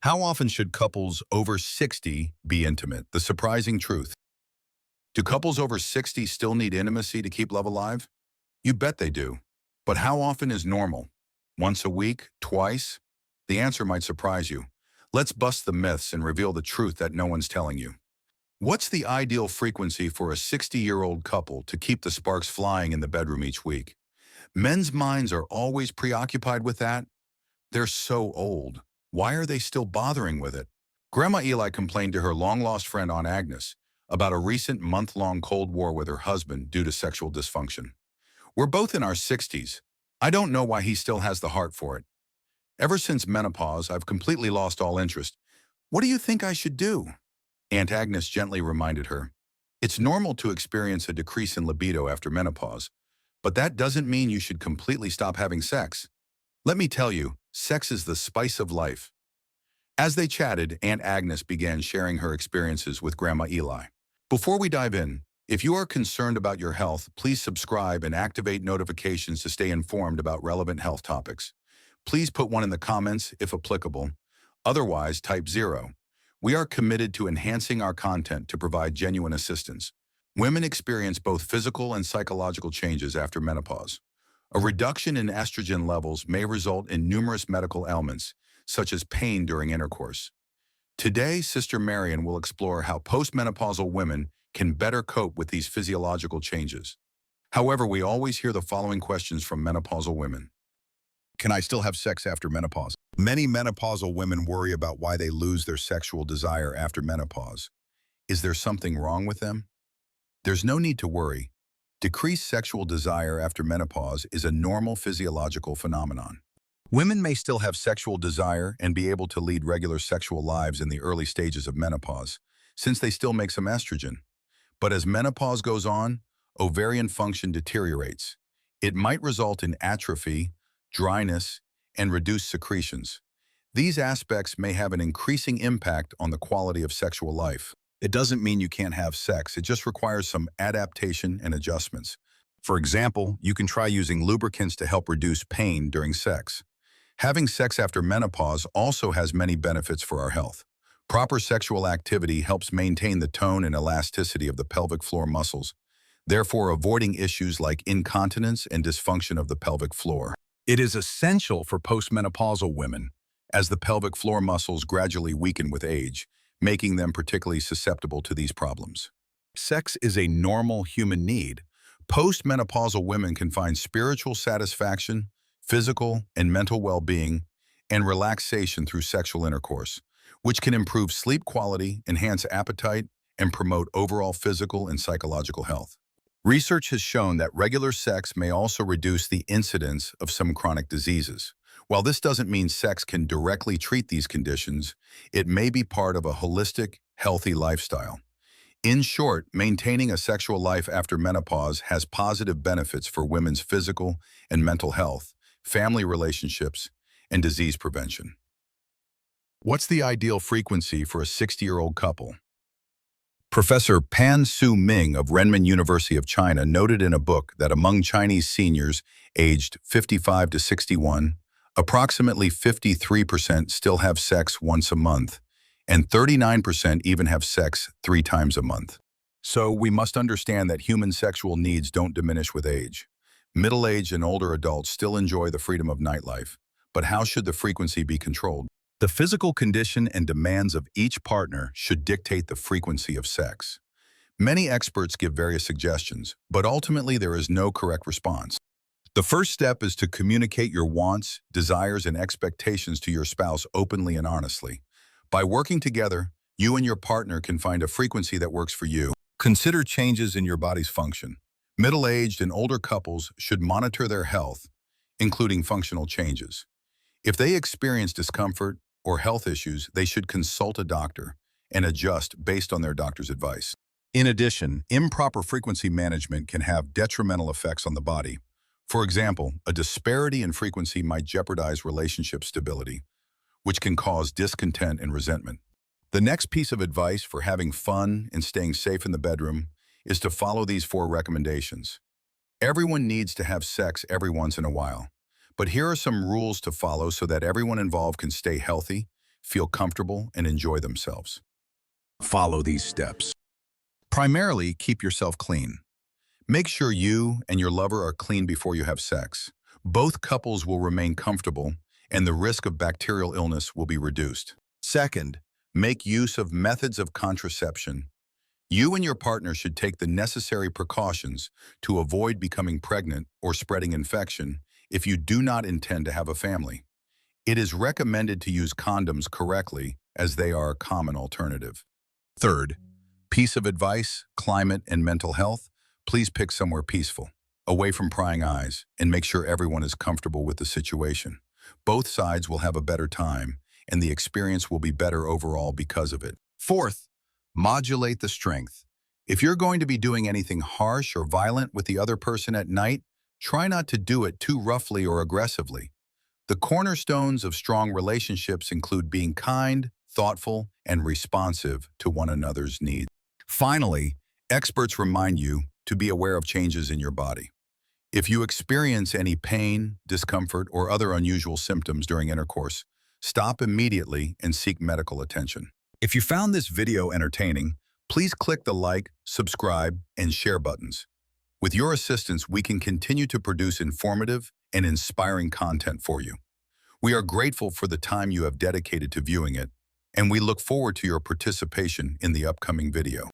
How often should couples over 60 be intimate? The surprising truth. Do couples over 60 still need intimacy to keep love alive? You bet they do. But how often is normal? Once a week? Twice? The answer might surprise you. Let's bust the myths and reveal the truth that no one's telling you. What's the ideal frequency for a 60-year-old couple to keep the sparks flying in the bedroom each week? Men's minds are always preoccupied with that. They're so old. Why are they still bothering with it? Grandma Eli complained to her long-lost friend Aunt Agnes about a recent month-long Cold War with her husband due to sexual dysfunction. We're both in our 60s. I don't know why he still has the heart for it. Ever since menopause, I've completely lost all interest. What do you think I should do? Aunt Agnes gently reminded her. It's normal to experience a decrease in libido after menopause, but that doesn't mean you should completely stop having sex. Let me tell you, sex is the spice of life. As they chatted, Aunt Agnes began sharing her experiences with Grandma Eli. Before we dive in, if you are concerned about your health, please subscribe and activate notifications to stay informed about relevant health topics. Please put 1 in the comments if applicable. Otherwise, type 0. We are committed to enhancing our content to provide genuine assistance. Women experience both physical and psychological changes after menopause. A reduction in estrogen levels may result in numerous medical ailments, such as pain during intercourse. Today, Sister Marian will explore how postmenopausal women can better cope with these physiological changes. However, we always hear the following questions from menopausal women. Can I still have sex after menopause? Many menopausal women worry about why they lose their sexual desire after menopause. Is there something wrong with them? There's no need to worry. Decreased sexual desire after menopause is a normal physiological phenomenon. Women may still have sexual desire and be able to lead regular sexual lives in the early stages of menopause, since they still make some estrogen. But as menopause goes on, ovarian function deteriorates. It might result in atrophy, dryness, and reduced secretions. These aspects may have an increasing impact on the quality of sexual life. It doesn't mean you can't have sex, it just requires some adaptation and adjustments. For example, you can try using lubricants to help reduce pain during sex. Having sex after menopause also has many benefits for our health. Proper sexual activity helps maintain the tone and elasticity of the pelvic floor muscles, therefore avoiding issues like incontinence and dysfunction of the pelvic floor. It is essential for postmenopausal women, as the pelvic floor muscles gradually weaken with age, making them particularly susceptible to these problems. Sex is a normal human need. Postmenopausal women can find spiritual satisfaction, physical and mental well-being, and relaxation through sexual intercourse, which can improve sleep quality, enhance appetite, and promote overall physical and psychological health. Research has shown that regular sex may also reduce the incidence of some chronic diseases. While this doesn't mean sex can directly treat these conditions, it may be part of a holistic, healthy lifestyle. In short, maintaining a sexual life after menopause has positive benefits for women's physical and mental health, family relationships, and disease prevention. What's the ideal frequency for a 60-year-old couple? Professor Pan Su Ming of Renmin University of China noted in a book that among Chinese seniors aged 55 to 61, approximately 53% still have sex once a month, and 39% even have sex 3 times a month. So we must understand that human sexual needs don't diminish with age. Middle-aged and older adults still enjoy the freedom of nightlife, but how should the frequency be controlled? The physical condition and demands of each partner should dictate the frequency of sex. Many experts give various suggestions, but ultimately there is no correct response. The first step is to communicate your wants, desires, and expectations to your spouse openly and honestly. By working together, you and your partner can find a frequency that works for you. Consider changes in your body's function. Middle-aged and older couples should monitor their health, including functional changes. If they experience discomfort or health issues, they should consult a doctor and adjust based on their doctor's advice. In addition, improper frequency management can have detrimental effects on the body. For example, a disparity in frequency might jeopardize relationship stability, which can cause discontent and resentment. The next piece of advice for having fun and staying safe in the bedroom is to follow these 4 recommendations. Everyone needs to have sex every once in a while, but here are some rules to follow so that everyone involved can stay healthy, feel comfortable, and enjoy themselves. Follow these steps. Primarily, keep yourself clean. Make sure you and your lover are clean before you have sex. Both couples will remain comfortable, and the risk of bacterial illness will be reduced. Second, make use of methods of contraception. You and your partner should take the necessary precautions to avoid becoming pregnant or spreading infection if you do not intend to have a family. It is recommended to use condoms correctly, as they are a common alternative. Third, piece of advice, climate, and mental health. Please pick somewhere peaceful, away from prying eyes, and make sure everyone is comfortable with the situation. Both sides will have a better time, and the experience will be better overall because of it. Fourth, modulate the strength. If you're going to be doing anything harsh or violent with the other person at night, try not to do it too roughly or aggressively. The cornerstones of strong relationships include being kind, thoughtful, and responsive to one another's needs. Finally, experts remind you to be aware of changes in your body. If you experience any pain, discomfort, or other unusual symptoms during intercourse, stop immediately and seek medical attention. If you found this video entertaining, please click the like, subscribe, and share buttons. With your assistance, we can continue to produce informative and inspiring content for you. We are grateful for the time you have dedicated to viewing it, and we look forward to your participation in the upcoming video.